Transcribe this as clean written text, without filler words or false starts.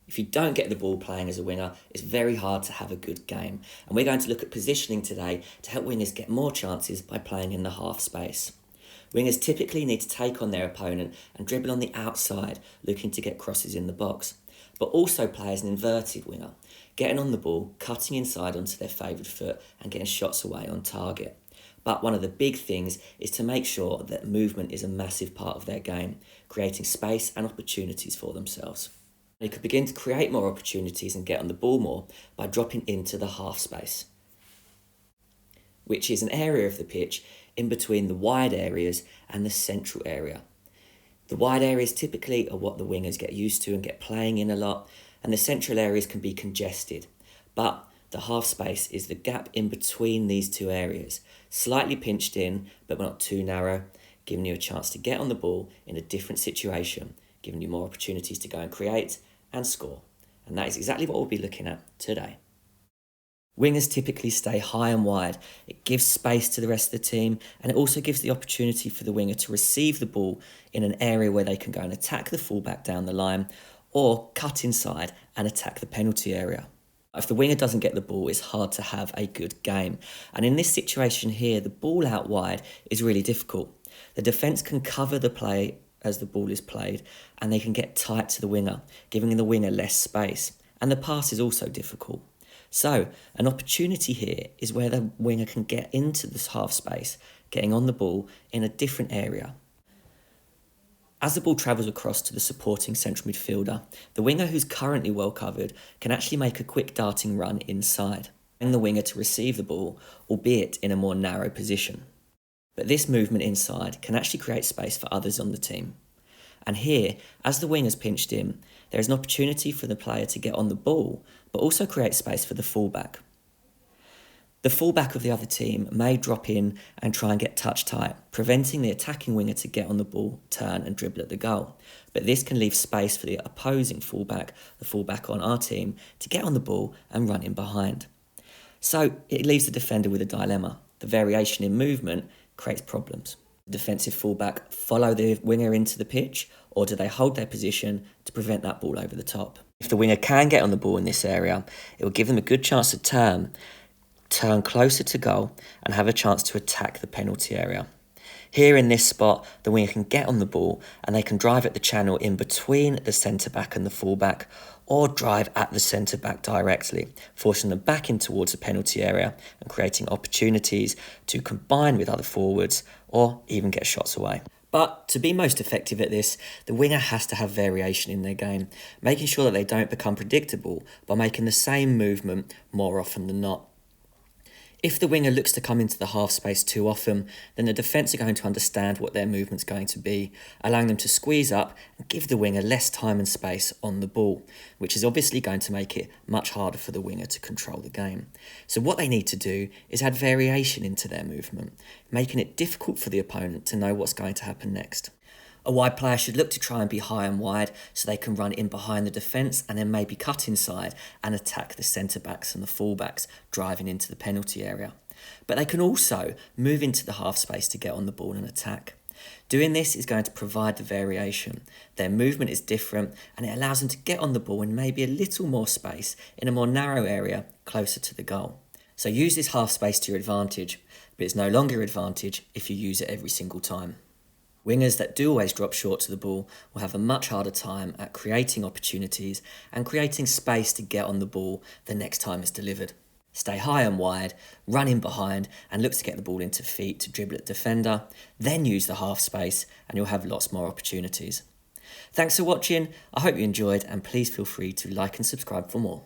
If you don't get the ball playing as a winger, it's very hard to have a good game. And we're going to look at positioning today to help wingers get more chances by playing in the half space. Wingers typically need to take on their opponent and dribble on the outside, looking to get crosses in the box, but also play as an inverted winger, getting on the ball, cutting inside onto their favoured foot and getting shots away on target. But one of the big things is to make sure that movement is a massive part of their game, creating space and opportunities for themselves. They could begin to create more opportunities and get on the ball more by dropping into the half space, which is an area of the pitch in between the wide areas and the central area. The wide areas typically are what the wingers get used to and get playing in a lot, and the central areas can be congested. But the half space is the gap in between these two areas, slightly pinched in, but not too narrow, giving you a chance to get on the ball in a different situation, giving you more opportunities to go and create and score. And that is exactly what we'll be looking at today. Wingers typically stay high and wide. It gives space to the rest of the team, and it also gives the opportunity for the winger to receive the ball in an area where they can go and attack the fullback down the line or cut inside and attack the penalty area. If the winger doesn't get the ball, it's hard to have a good game. And in this situation here, the ball out wide is really difficult. The defence can cover the play as the ball is played, and they can get tight to the winger, giving the winger less space. And the pass is also difficult. So an opportunity here is where the winger can get into this half space, getting on the ball in a different area. As the ball travels across to the supporting central midfielder, the winger who's currently well covered can actually make a quick darting run inside, allowing the winger to receive the ball, albeit in a more narrow position. But this movement inside can actually create space for others on the team. And here, as the winger's pinched in, there is an opportunity for the player to get on the ball, but also create space for the fullback. The fullback of the other team may drop in and try and get touch tight, preventing the attacking winger to get on the ball, turn and dribble at the goal. But this can leave space for the opposing fullback, the fullback on our team, to get on the ball and run in behind. So it leaves the defender with a dilemma. The variation in movement creates problems. The defensive fullback follow the winger into the pitch, or do they hold their position to prevent that ball over the top? If the winger can get on the ball in this area, it will give them a good chance to turn closer to goal and have a chance to attack the penalty area. Here in this spot, the winger can get on the ball and they can drive at the channel in between the centre-back and the full-back, or drive at the centre-back directly, forcing them back in towards the penalty area and creating opportunities to combine with other forwards or even get shots away. But to be most effective at this, the winger has to have variation in their game, making sure that they don't become predictable by making the same movement more often than not. If the winger looks to come into the half space too often, then the defence are going to understand what their movement's going to be, allowing them to squeeze up and give the winger less time and space on the ball, which is obviously going to make it much harder for the winger to control the game. So what they need to do is add variation into their movement, making it difficult for the opponent to know what's going to happen next. A wide player should look to try and be high and wide so they can run in behind the defence and then maybe cut inside and attack the centre-backs and the full-backs, driving into the penalty area. But they can also move into the half space to get on the ball and attack. Doing this is going to provide the variation. Their movement is different and it allows them to get on the ball in maybe a little more space in a more narrow area closer to the goal. So use this half space to your advantage, but it's no longer your advantage if you use it every single time. Wingers that do always drop short to the ball will have a much harder time at creating opportunities and creating space to get on the ball the next time it's delivered. Stay high and wide, run in behind and look to get the ball into feet to dribble at defender, then use the half space and you'll have lots more opportunities. Thanks for watching, I hope you enjoyed and please feel free to like and subscribe for more.